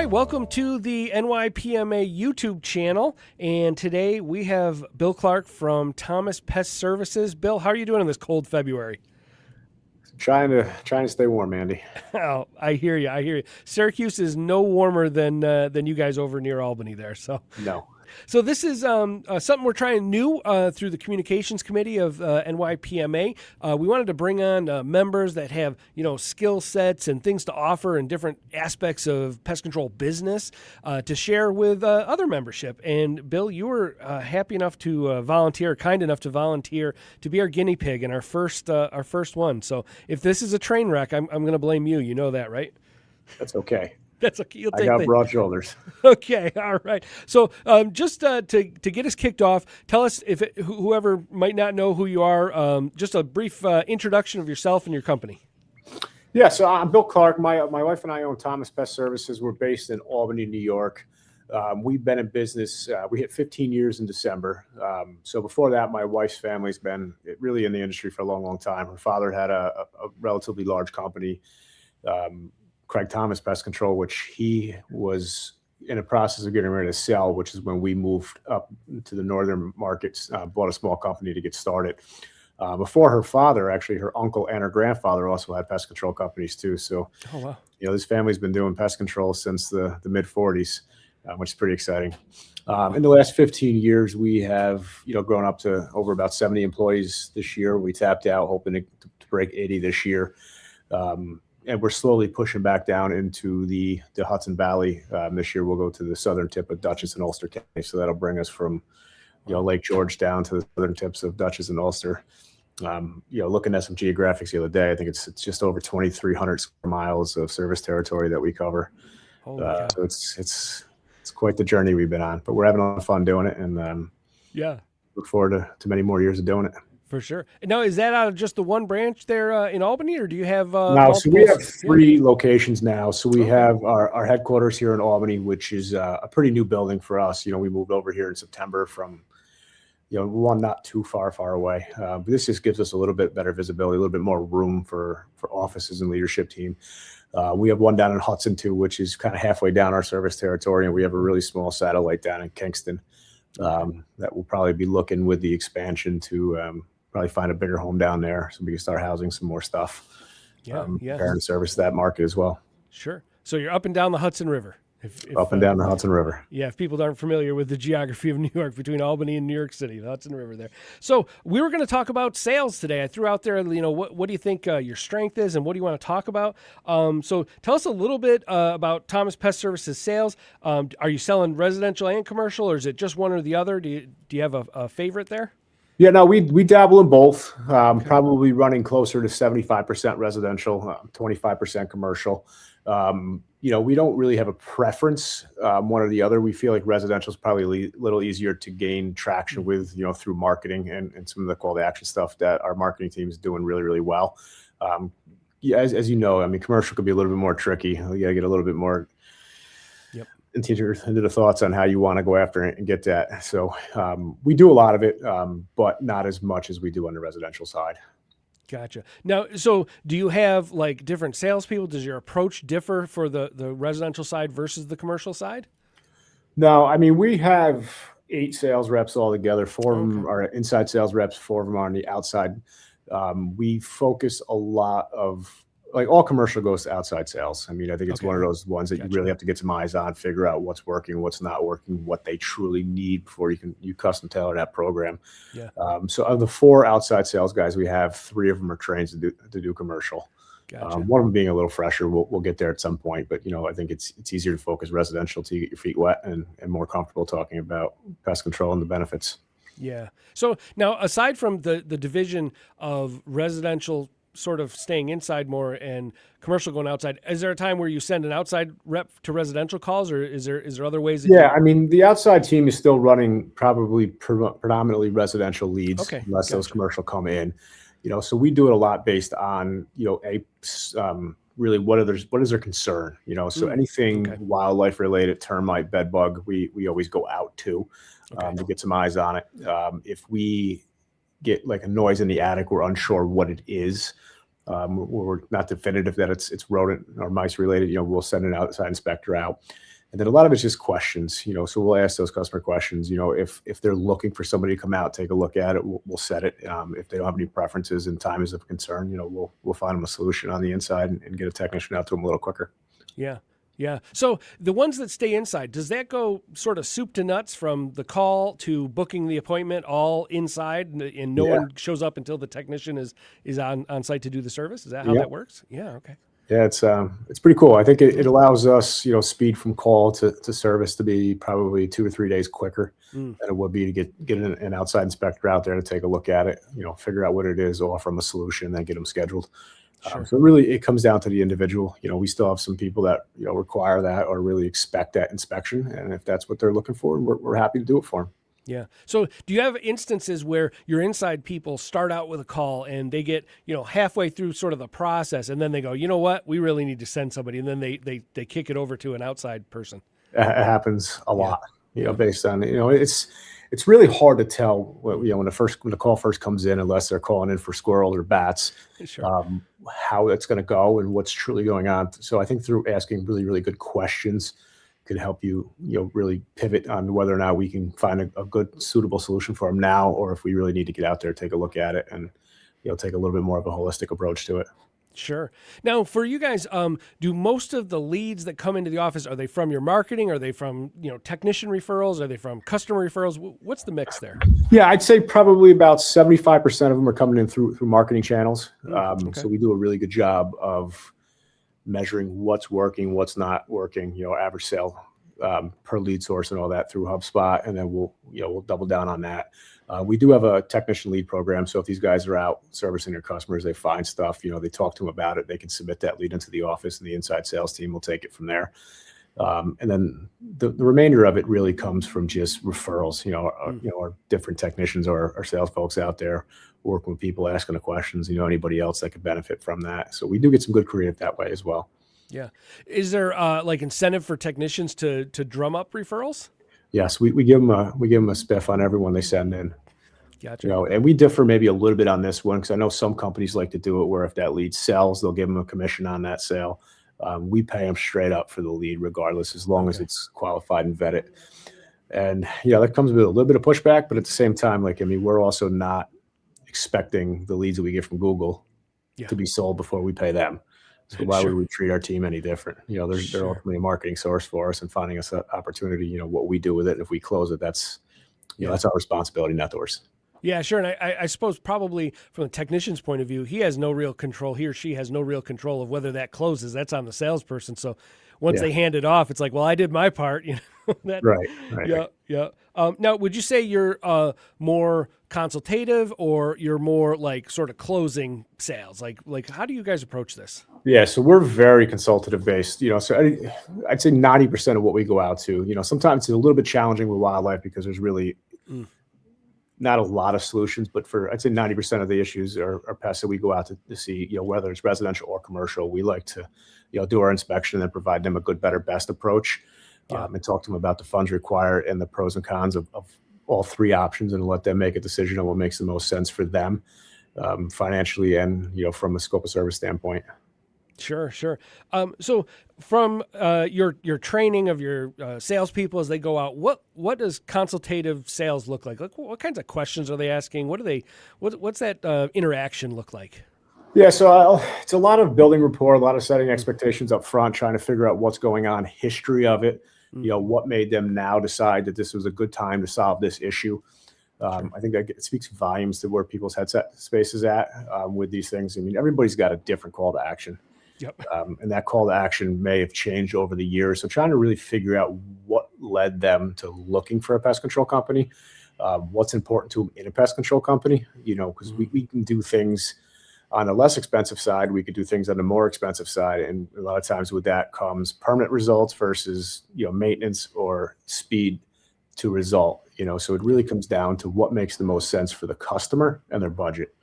right, welcome to the NYPMA YouTube channel. And today we have Bill Clark from Thomas Pest Services. Bill, how are you doing in this cold February? Trying to stay warm, Andy. Oh, I hear you. I hear you. Syracuse is no warmer than you guys over near Albany there. No. So this is something we're trying new through the communications committee of NYPMA. We wanted to bring on members that have skill sets and things to offer in different aspects of pest control business to share with other membership. And Bill, you were happy enough to volunteer, kind enough to volunteer to be our guinea pig in our first one. So if this is a train wreck, I'm going to blame you. You know that, right? That's okay. That's okay. You'll take I got broad shoulders. Okay, all right. So just to get us kicked off, tell us whoever might not know who you are, just a brief introduction of yourself and your company. Yeah, so I'm Bill Clark. My wife and I own Thomas Pest Services. We're based in Albany, New York. We've been in business. We hit 15 years in December. So before that, my wife's family's been really in the industry for a long, long time. Her father had a relatively large company, Craig Thomas Pest Control, which he was in a process of getting ready to sell, which is when we moved up to the northern markets, bought a small company to get started. Before her father, actually, her uncle and her grandfather also had pest control companies too. So, oh, wow. This family's been doing pest control since the mid 40s, which is pretty exciting. In the last 15 years, we have, grown up to over about 70 employees this year. We tapped out, hoping to break 80 this year. And we're slowly pushing back down into the Hudson Valley. This year, we'll go to the southern tip of Dutchess and Ulster County. So that'll bring us from, Lake George down to the southern tips of Dutchess and Ulster. Looking at some geographics the other day, I think it's just over 2,300 square miles of service territory that we cover. So it's quite the journey we've been on. But we're having a lot of fun doing it, and look forward to many more years of doing it. For sure. Now, is that out of just the one branch there in Albany, or do you have no? So we have three locations now. So we have our headquarters here in Albany, which is a pretty new building for us. We moved over here in September from, one not too far away. But this just gives us a little bit better visibility, a little bit more room for offices and leadership team. We have one down in Hudson too, which is kind of halfway down our service territory, and we have a really small satellite down in Kingston that will probably be looking with the expansion to probably find a bigger home down there so we can start housing some more stuff. And service that market as well. Sure. So you're up and down the Hudson River. Up and down the Hudson River. Yeah, if people aren't familiar with the geography of New York between Albany and New York City, the Hudson River there. So we were going to talk about sales today. I threw out there, what do you think your strength is and what do you want to talk about? So tell us a little bit about Thomas Pest Services sales. Are you selling residential and commercial, or is it just one or the other? Do you have a favorite there? Yeah, no, we dabble in both. Probably running closer to 75% residential, 25% commercial. We don't really have a preference, one or the other. We feel like residential is probably a little easier to gain traction with, through marketing and some of the call to action stuff that our marketing team is doing really, really well. As you know, commercial could be a little bit more tricky. You got to get a little bit more into the thoughts on how you want to go after it and get that. So we do a lot of it, but not as much as we do on the residential side. Gotcha. Now, so do you have like different salespeople? Does your approach differ for the residential side versus the commercial side? No, we have 8 sales reps altogether. 4 of them are inside sales reps, 4 of them are on the outside. We focus a lot of, all commercial goes to outside sales. I think it's one of those ones that you really have to get some eyes on, figure out what's working, what's not working, what they truly need before you custom tailor that program. Yeah. So of the 4 outside sales guys we have, 3 of them are trained to do commercial. Gotcha. One of them being a little fresher. We'll get there at some point, but I think it's easier to focus residential till you get your feet wet and more comfortable talking about pest control and the benefits. Yeah. So now, aside from the division of residential sort of staying inside more and commercial going outside, is there a time where you send an outside rep to residential calls, or is there other ways? The outside team is still running probably predominantly residential leads, unless those commercial come in. So we do it a lot based on really what is their concern. So anything wildlife related, termite, bed bug, we always go out to get some eyes on it. If we get like a noise in the attic, we're unsure what it is. We're not definitive that it's rodent or mice related. We'll send an outside inspector out. And then a lot of it's just questions, so we'll ask those customer questions, if they're looking for somebody to come out, take a look at it, we'll set it. If they don't have any preferences and time is of concern, we'll find them a solution on the inside and get a technician out to them a little quicker. Yeah. Yeah. So the ones that stay inside, does that go sort of soup to nuts from the call to booking the appointment all inside and no one shows up until the technician is on site to do the service? Is that how that works? Yeah. Okay. Yeah, it's pretty cool. I think it allows us, speed from call to service to be probably 2 or 3 days quicker than it would be to get an outside inspector out there to take a look at it, figure out what it is, offer them a solution, then get them scheduled. Sure. So really, it comes down to the individual. We still have some people that require that or really expect that inspection, and if that's what they're looking for, we're happy to do it for them. Yeah. So do you have instances where your inside people start out with a call and they get, halfway through sort of the process and then they go, you know what, we really need to send somebody, and then they kick it over to an outside person? It happens a lot, based on, it's really hard to tell when the call first comes in, unless they're calling in for squirrels or bats, Sure. how it's going to go and what's truly going on. So I think through asking really, really good questions could help you, really pivot on whether or not we can find a good, suitable solution for them now, or if we really need to get out there, take a look at it, and take a little bit more of a holistic approach to it. Sure. Now, for you guys, do most of the leads that come into the office, are they from your marketing? Are they from, technician referrals? Are they from customer referrals? What's the mix there? Yeah, I'd say probably about 75% of them are coming in through marketing channels. Okay. So we do a really good job of measuring what's working, what's not working, average sale per lead source and all that through HubSpot. And then we'll double down on that. We do have a technician lead program. So if these guys are out servicing their customers, they find stuff, they talk to them about it, they can submit that lead into the office, and the inside sales team will take it from there. And then the remainder of it really comes from just referrals, our different technicians or our sales folks out there working with people, asking the questions, anybody else that could benefit from that. So we do get some good creative that way as well. Yeah. Is there like incentive for technicians to drum up referrals? Yes, we give them a spiff on everyone they send in. Gotcha. And we differ maybe a little bit on this one, because I know some companies like to do it where if that lead sells, they'll give them a commission on that sale. We pay them straight up for the lead regardless, as long as it's qualified and vetted. And that comes with a little bit of pushback, but at the same time, we're also not expecting the leads that we get from Google to be sold before we pay them. So why would we treat our team any different? They're ultimately a marketing source for us and finding us an opportunity. What we do with it, and if we close it, that's that's our responsibility, not theirs. Yeah, sure. And I suppose probably from the technician's point of view, he has no real control. He or she has no real control of whether that closes. That's on the salesperson. So once they hand it off, it's like, well, I did my part. Right. Yeah. Now, would you say you're more consultative, or you're more like sort of closing sales? Like how do you guys approach this? Yeah, so we're very consultative based. So I'd say 90% of what we go out to. Sometimes it's a little bit challenging with wildlife because there's really not a lot of solutions, but I'd say 90% of the issues are pests that we go out to see, whether it's residential or commercial. We like to, do our inspection and then provide them a good, better, best approach, and talk to them about the funds required and the pros and cons of all three options, and let them make a decision on what makes the most sense for them, financially and, from a scope of service standpoint. Sure. So from your training of your salespeople as they go out, what does consultative sales look like? Like, what kinds of questions are they asking? What's that interaction look like? Yeah, so it's a lot of building rapport, a lot of setting expectations up front, trying to figure out what's going on, history of it, what made them now decide that this was a good time to solve this issue. I think that it speaks volumes to where people's headset space is at with these things. Everybody's got a different call to action. Yep. And that call to action may have changed over the years. So trying to really figure out what led them to looking for a pest control company, what's important to them in a pest control company, because we can do things on the less expensive side. We could do things on the more expensive side. And a lot of times with that comes permanent results versus, maintenance or speed to result, so it really comes down to what makes the most sense for the customer and their budget.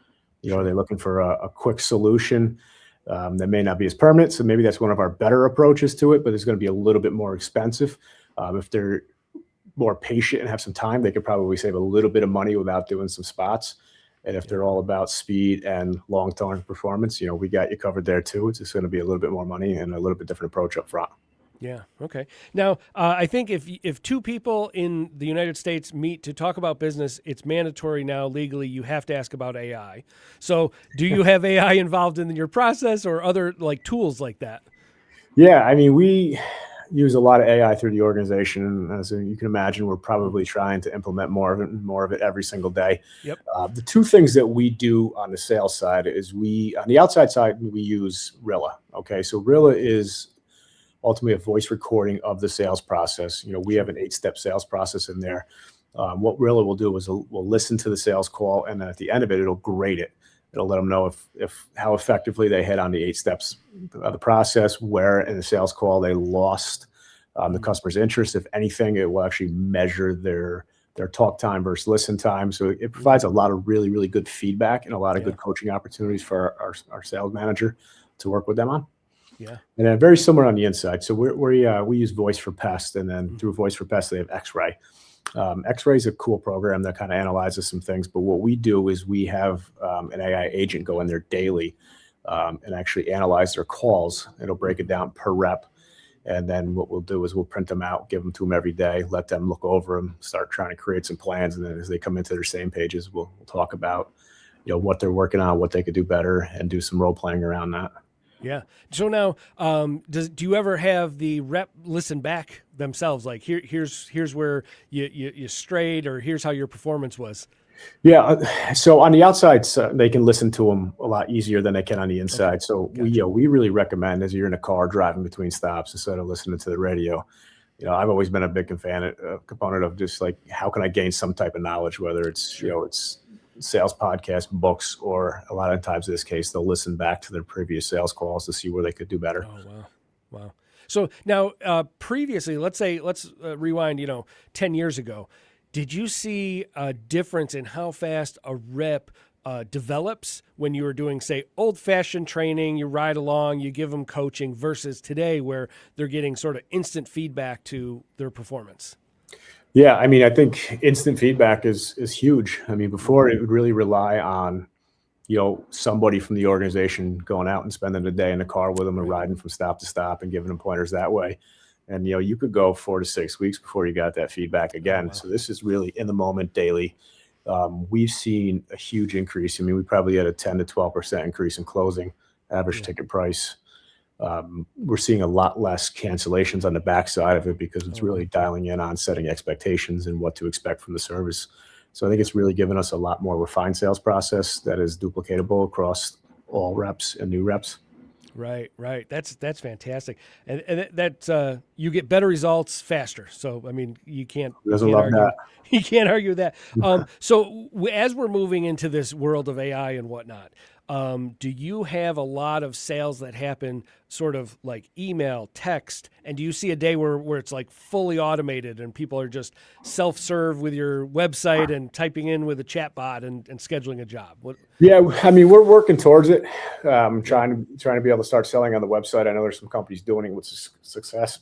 Are they looking for a quick solution that may not be as permanent? So maybe that's one of our better approaches to it, but it's going to be a little bit more expensive. If they're more patient and have some time, they could probably save a little bit of money without doing some spots. And if they're all about speed and long-term performance, we got you covered there too. It's just going to be a little bit more money and a little bit different approach up front. Yeah. Okay. Now, I think if two people in the United States meet to talk about business, it's mandatory now legally. You have to ask about AI. So, do you have AI involved in your process or other like tools like that? Yeah, I mean, we use a lot of AI through the organization, and as you can imagine, we're probably trying to implement more of it every single day. Yep. The two things that we do on the sales side is on the outside side, we use Rilla. Okay, so Rilla is ultimately a voice recording of the sales process. We have an 8-step sales process in there. What Rilla will do is we'll listen to the sales call, and then at the end of it, it'll grade it. It'll let them know if how effectively they hit on the 8 steps of the process, where in the sales call they lost the customer's interest. If anything, it will actually measure their talk time versus listen time. So it provides a lot of really, really good feedback and a lot of good coaching opportunities for our sales manager to work with them on. Yeah. And then very similar on the inside. So we use Voice for Pest, and then through Voice for Pest, they have X-Ray. X-Ray is a cool program that kind of analyzes some things, but what we do is we have an AI agent go in there daily and actually analyze their calls. It'll break it down per rep. And then what we'll do is we'll print them out, give them to them every day, let them look over them, start trying to create some plans. And then as they come into their same pages, we'll talk about, what they're working on, what they could do better, and do some role playing around that. Yeah. So now, do you ever have the rep listen back themselves? Like here's where you strayed, or here's how your performance was. Yeah. So on the outside, they can listen to them a lot easier than they can on the inside. Okay. So Gotcha. we really recommend, as you're in a car driving between stops, instead of listening to the radio, I've always been a big component of just like, how can I gain some type of knowledge, whether it's, it's sales podcasts, books, or a lot of times in this case, they'll listen back to their previous sales calls to see where they could do better. Oh, wow. Wow. So now, previously, let's rewind, 10 years ago. Did you see a difference in how fast a rep develops when you were doing, say, old-fashioned training, you ride along, you give them coaching, versus today where they're getting sort of instant feedback to their performance? Yeah, I mean, I think instant feedback is huge. I mean, before it would really rely on, somebody from the organization going out and spending a day in the car with them and riding from stop to stop and giving them pointers that way. And, you could go 4 to 6 weeks before you got that feedback again. Wow. So this is really in the moment daily. We've seen a huge increase. I mean, we probably had a 10 to 12% increase in closing average ticket price. We're seeing a lot less cancellations on the backside of it because it's really dialing in on setting expectations and what to expect from the service. So I think it's really given us a lot more refined sales process that is duplicatable across all reps and new reps. Right. That's fantastic, and that you get better results faster. So I mean, you can't argue that. So as we're moving into this world of AI and whatnot, do you have a lot of sales that happen sort of like email, text, and do you see a day where it's like fully automated and people are just self-serve with your website and typing in with a chat bot and scheduling a job? Yeah, I mean, we're working towards it. Trying to be able to start selling on the website. I know there's some companies doing it with success.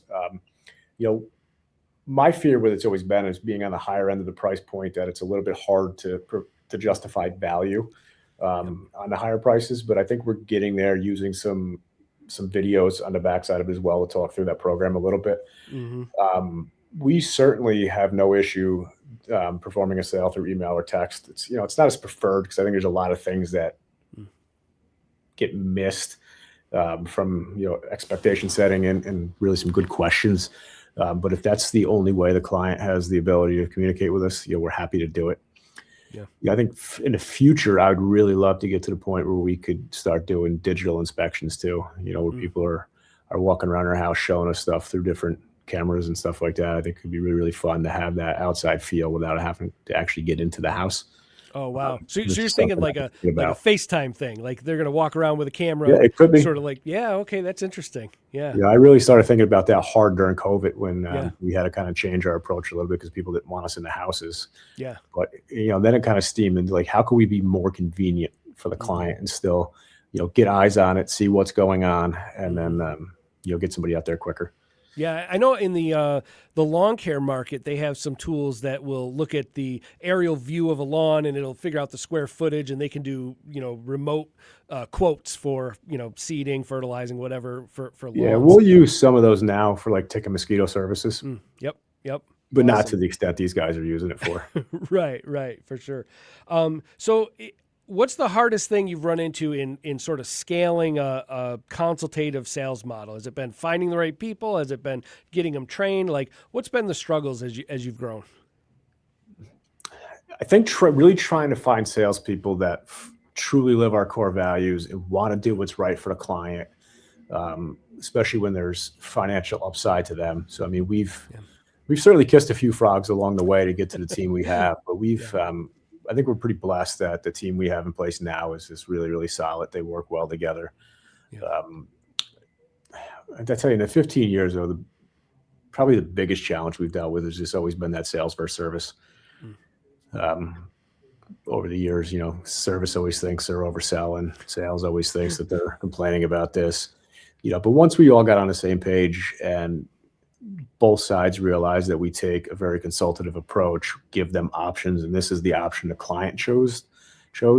My fear with it's always been is being on the higher end of the price point, that it's a little bit hard to justify value on the higher prices. But I think we're getting there, using some videos on the backside of it as well to talk through that program a little bit. Mm-hmm. We certainly have no issue performing a sale through email or text. It's it's not as preferred because I think there's a lot of things that get missed from expectation setting and really some good questions. But if that's the only way the client has the ability to communicate with us, we're happy to do it. Yeah, I think in the future, I would really love to get to the point where we could start doing digital inspections too. Where people are walking around our house showing us stuff through different cameras and stuff like that. I think it could be really, really fun to have that outside feel without having to actually get into the house. Oh, wow. So you're thinking like a FaceTime thing, like they're going to walk around with a camera. Yeah, it could be. Sort of like, okay, that's interesting. Yeah. Yeah, I really started thinking about that hard during COVID when we had to kind of change our approach a little bit because people didn't want us in the houses. Yeah. But, then it kind of steamed into like, how can we be more convenient for the client and still, get eyes on it, see what's going on, and then, get somebody out there quicker. Yeah, I know in the lawn care market, they have some tools that will look at the aerial view of a lawn and it'll figure out the square footage, and they can do, remote quotes for, seeding, fertilizing, whatever for Yeah, lawns. we'll use some of those now for like tick and mosquito services, Yep, yep. but not to Awesome. the extent these guys are using it for. Right, for sure. What's the hardest thing you've run into in sort of scaling a consultative sales model? Has it been finding the right people? Has it been getting them trained? Like, what's been the struggles as you've grown? I think really trying to find salespeople that truly live our core values and want to do what's right for the client, especially when there's financial upside to them. So, I mean, we've certainly kissed a few frogs along the way to get to the team we have, but I think we're pretty blessed that the team we have in place now is just really, really solid. They work well together. Yeah. I tell you, in the 15 years, though, probably the biggest challenge we've dealt with has just always been that sales versus service. Over the years, service always thinks they're overselling. Sales always thinks that they're complaining about this, but once we all got on the same page and both sides realize that we take a very consultative approach, give them options, and this is the option the client chose.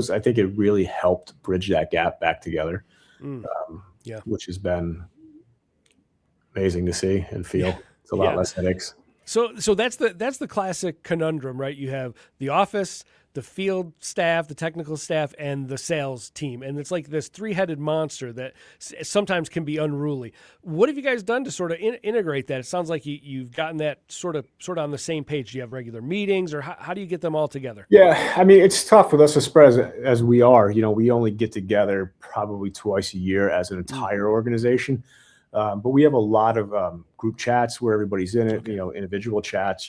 I think it really helped bridge that gap back together, which has been amazing to see and feel. It's a lot less headaches. So that's the classic conundrum, right? You have the office, the field staff, the technical staff, and the sales team. And it's like this three-headed monster that sometimes can be unruly. What have you guys done to sort of integrate that? It sounds like you've gotten that sort of on the same page. Do you have regular meetings, or how do you get them all together? Yeah, I mean, it's tough with us as spread as we are. We only get together probably twice a year as an entire organization. But we have a lot of group chats where everybody's in it, individual chats.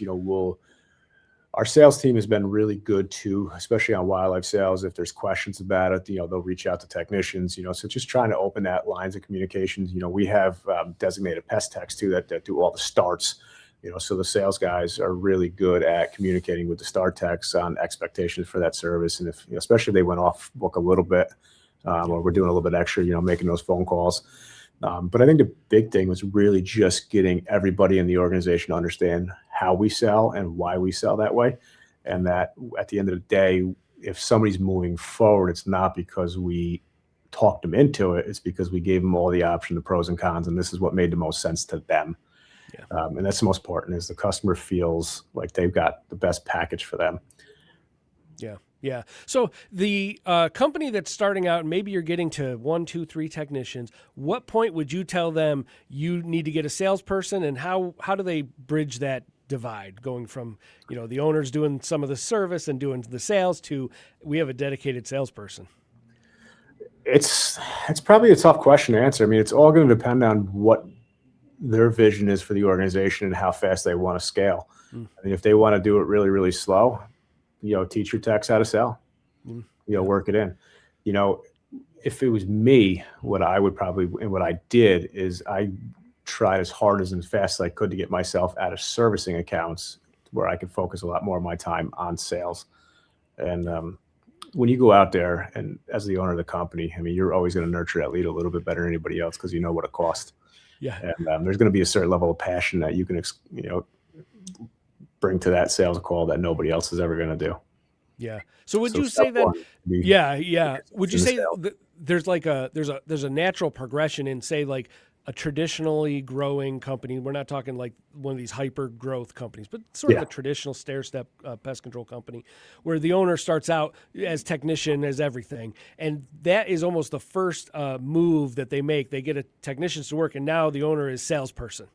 Our sales team has been really good too, especially on wildlife sales. If there's questions about it, they'll reach out to technicians, so just trying to open that lines of communications. We have designated pest techs too that do all the starts, so the sales guys are really good at communicating with the start techs on expectations for that service. And if, especially if they went off book a little bit, or we're doing a little bit extra, making those phone calls. But I think the big thing was really just getting everybody in the organization to understand how we sell and why we sell that way. And that at the end of the day, if somebody's moving forward, it's not because we talked them into it. It's because we gave them all the option, the pros and cons, and this is what made the most sense to them. Yeah. And that's the most important, is the customer feels like they've got the best package for them. Yeah. So the company that's starting out, and maybe you're getting to 1, 2, 3 technicians, what point would you tell them you need to get a salesperson, and how do they bridge that divide, going from, the owners doing some of the service and doing the sales to we have a dedicated salesperson? It's probably a tough question to answer. I mean, it's all going to depend on what their vision is for the organization and how fast they want to scale. I mean, if they want to do it really, really slow, teach your techs how to sell, work it in. If it was me, what I did is I tried as hard as fast as I could to get myself out of servicing accounts where I could focus a lot more of my time on sales. And when you go out there and as the owner of the company, I mean, you're always going to nurture that lead a little bit better than anybody else because you know what it costs. Yeah. And there's going to be a certain level of passion that you can, bring to that sales call that nobody else is ever going to do. Yeah. So would you say that? Yeah. Would you say that there's like there's a natural progression in, say, like a traditionally growing company? We're not talking like one of these hyper growth companies, but sort of a traditional stair step pest control company where the owner starts out as technician, as everything. And that is almost the first move that they make. They get a technicians to work, and now the owner is salesperson.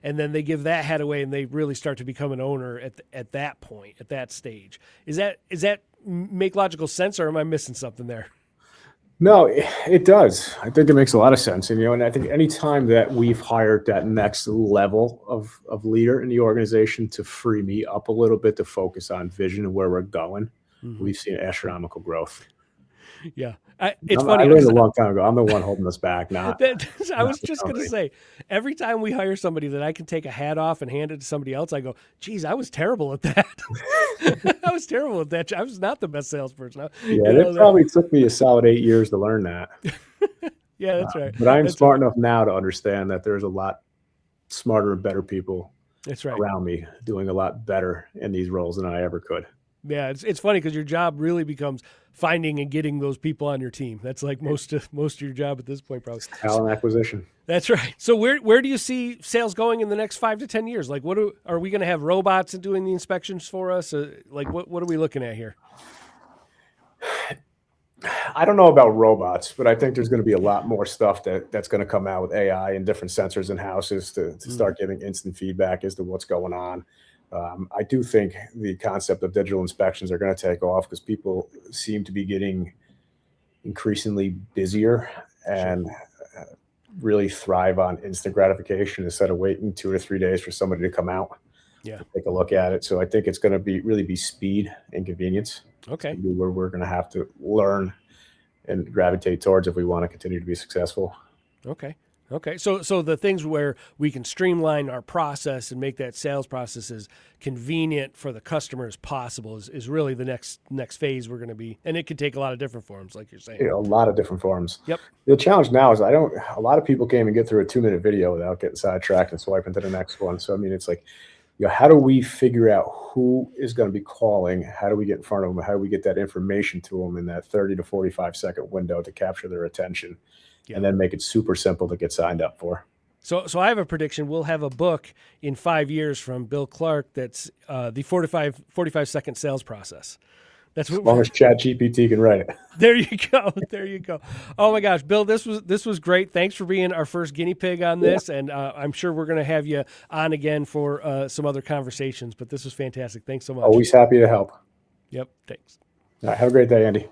And then they give that hat away, and they really start to become an owner at that point, at that stage. Is that make logical sense, or am I missing something there? No, it does. I think it makes a lot of sense. And I think any time that we've hired that next level of leader in the organization to free me up a little bit to focus on vision and where we're going, we've seen astronomical growth. Yeah. It's funny. I learned a long time ago. I'm the one holding us back, not. I was just going to say, every time we hire somebody that I can take a hat off and hand it to somebody else, I go, geez, I was terrible at that. I was terrible at that. I was not the best salesperson. It probably took me a solid 8 years to learn that. Yeah, that's right. But I'm smart enough now to understand that there's a lot smarter and better people That's right. around me doing a lot better in these roles than I ever could. Yeah, it's funny because your job really becomes finding and getting those people on your team. That's like most of your job at this point, probably. Talent acquisition. That's right. So where do you see sales going in the next 5 to 10 years? Like, are we going to have robots doing the inspections for us? Like, what are we looking at here? I don't know about robots, but I think there's going to be a lot more stuff that's going to come out with AI and different sensors in houses to start giving instant feedback as to what's going on. I do think the concept of digital inspections are going to take off because people seem to be getting increasingly busier and really thrive on instant gratification instead of waiting 2 or 3 days for somebody to come out to take a look at it. So I think it's going to really be speed and convenience. Okay. Where we're going to have to learn and gravitate towards if we want to continue to be successful. Okay. So the things where we can streamline our process and make that sales process as convenient for the customer as possible is really the next phase we're going to be. And it could take a lot of different forms, like you're saying. A lot of different forms. Yep. The challenge now is a lot of people can't even get through a 2-minute video without getting sidetracked and swiping to the next one. So, I mean, it's like, how do we figure out who is going to be calling? How do we get in front of them? How do we get that information to them in that 30 to 45-second window to capture their attention and then make it super simple to get signed up for? So I have a prediction. We'll have a book in 5 years from Bill Clark that's the 45-second sales process. That's what as long as ChatGPT can write it. There you go. Oh my gosh, Bill, this was great. Thanks for being our first guinea pig on this, and I'm sure we're going to have you on again for some other conversations. But this was fantastic. Thanks so much. Always happy to help. Yep. Thanks. All right, have a great day, Andy.